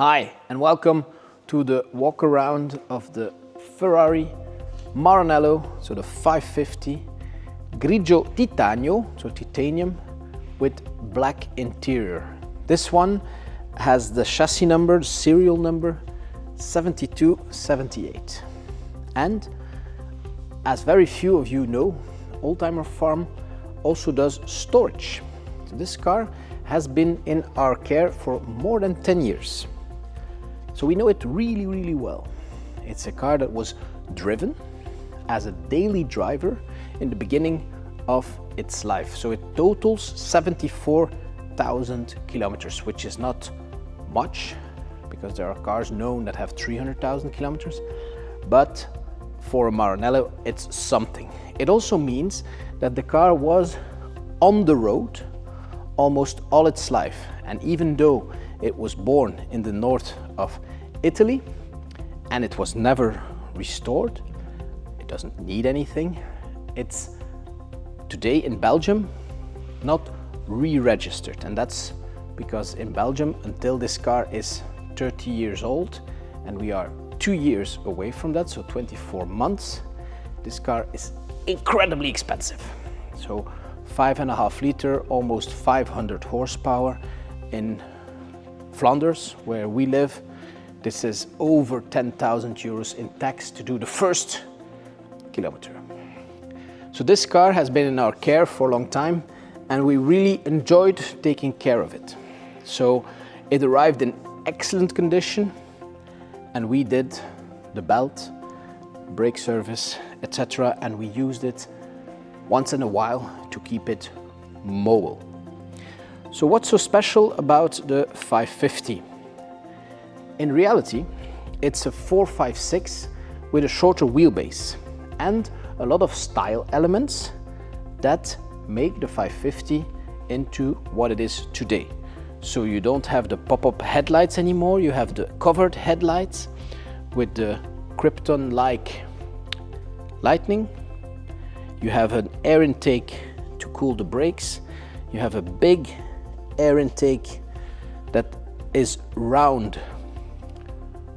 Hi and welcome to the walk around of the Ferrari Maranello, so the 550 Grigio Titanio, so titanium with black interior. This one has the chassis number, serial number 7278. And as very few of you know, Oldtimerfarm also does storage. So this car has been in our care for more than 10 years. So we know it really, really well. It's a car that was driven as a daily driver in the beginning of its life. So it totals 74,000 kilometers, which is not much because there are cars known that have 300,000 kilometers. But for a Maranello, it's something. It also means that the car was on the road almost all its life. And even though it was born in the north of Italy and it was never restored, it doesn't need anything. It's today in Belgium not re-registered, and that's because in Belgium, until this car is 30 years old, and we are 2 years away from that, so 24 months, this car is incredibly expensive. So 5.5 liter, almost 500 horsepower. In Flanders, where we live, this is over 10,000 euros in tax to do the first kilometer. So this car has been in our care for a long time, and we really enjoyed taking care of it. So it arrived in excellent condition, and we did the belt, brake service, etc. And we used it once in a while to keep it mobile. So what's so special about the 550? In reality, it's a 456 with a shorter wheelbase and a lot of style elements that make the 550 into what it is today. So you don't have the pop-up headlights anymore, you have the covered headlights with the Krypton-like lighting. You have an air intake to cool the brakes. You have a big air intake that is round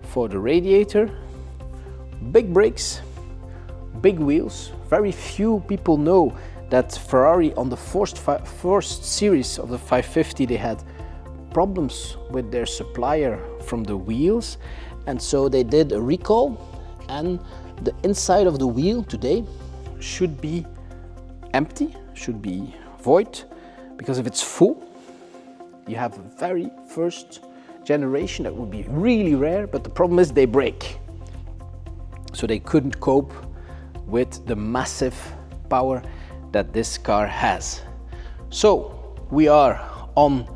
for the radiator. Big brakes, big wheels. Very few people know that Ferrari on the first series of the 550, they had problems with their supplier from the wheels, and so they did a recall, and the inside of the wheel today should be empty, should be void, because if it's full, you have a very first generation that would be really rare, but the problem is they break. So they couldn't cope with the massive power that this car has. So we are on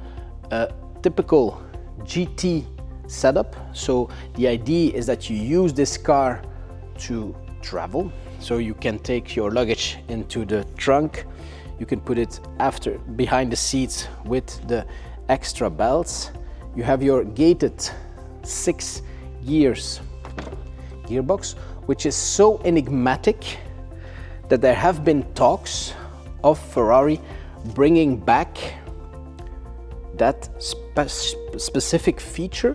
a typical GT setup. So the idea is that you use this car to travel. So you can take your luggage into the trunk. You can put it behind the seats with the extra belts. You have your gated 6 gears gearbox, which is so enigmatic that there have been talks of Ferrari bringing back that specific feature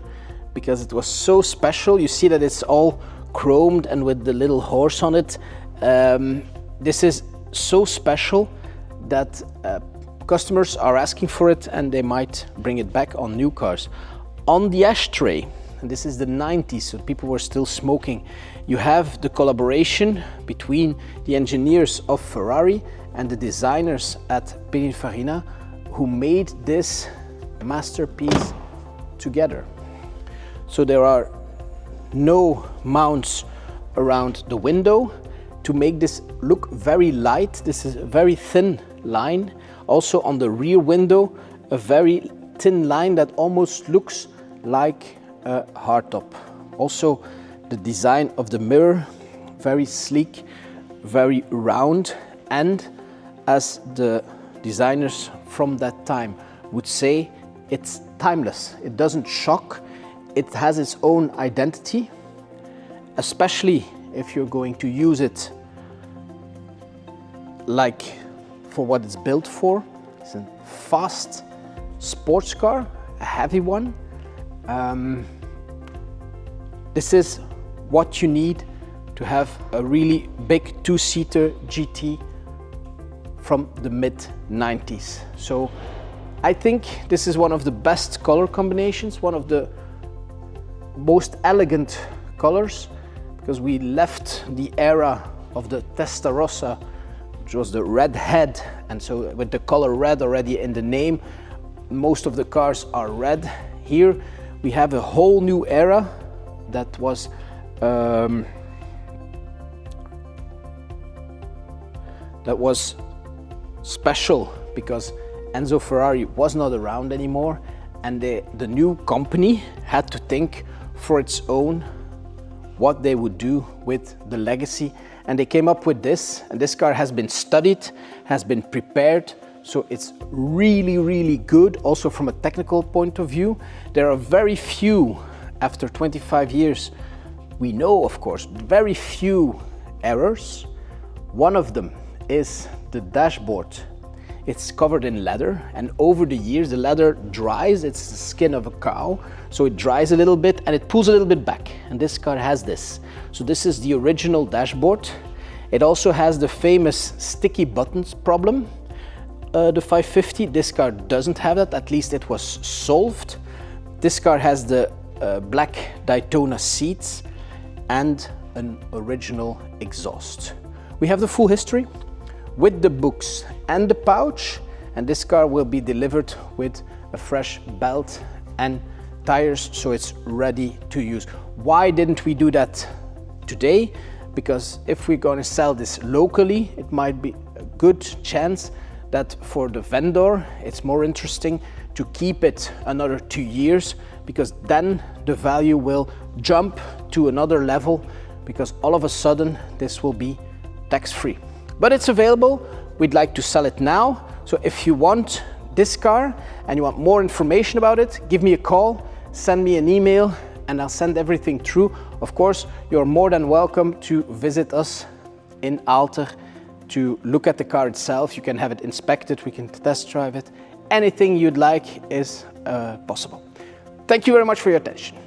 because it was so special. You see that it's all chromed and with the little horse on it. This is so special that customers are asking for it, and they might bring it back on new cars. On the ashtray, and this is the 90s, so people were still smoking, you have the collaboration between the engineers of Ferrari and the designers at Pininfarina who made this masterpiece together. So there are no mounts around the window to make this look very light. This is a very thin line. Also on the rear window, a very thin line that almost looks like a hardtop. Also the design of the mirror, very sleek, very round, and as the designers from that time would say, it's timeless. It doesn't shock. It has its own identity, especially if you're going to use it like for what it's built for. It's a fast sports car, a heavy one. this is what you need to have a really big two-seater GT from the mid-90s. So I think this is one of the best color combinations, one of the most elegant colors, because we left the era of the Testarossa, which was the red head, and so with the color red already in the name, most of the cars are red. Here we have a whole new era that was special because Enzo Ferrari was not around anymore, and the new company had to think for its own what they would do with the legacy, and they came up with this, and this car has been studied, has been prepared, so it's really, really good also from a technical point of view. There are very few, after 25 years, we know of course, very few errors. One of them is the dashboard. It's covered in leather, and over the years the leather dries. It's the skin of a cow, so it dries a little bit and it pulls a little bit back, and this car has this. So this is the original dashboard. It also has the famous sticky buttons problem. The 550, this car doesn't have that, at least it was solved. This car has the black Daytona seats and an original exhaust. We have the full history with the books and the pouch, and this car will be delivered with a fresh belt and tires, so it's ready to use. Why didn't we do that today? Because if we're going to sell this locally, it might be a good chance that for the vendor it's more interesting to keep it another 2 years, because then the value will jump to another level, because all of a sudden this will be tax-free. But it's available. We'd like to sell it now. So if you want this car and you want more information about it, give me a call, send me an email, and I'll send everything through. Of course, you're more than welcome to visit us in Aalter to look at the car itself. You can have it inspected, we can test drive it. Anything you'd like is possible. Thank you very much for your attention.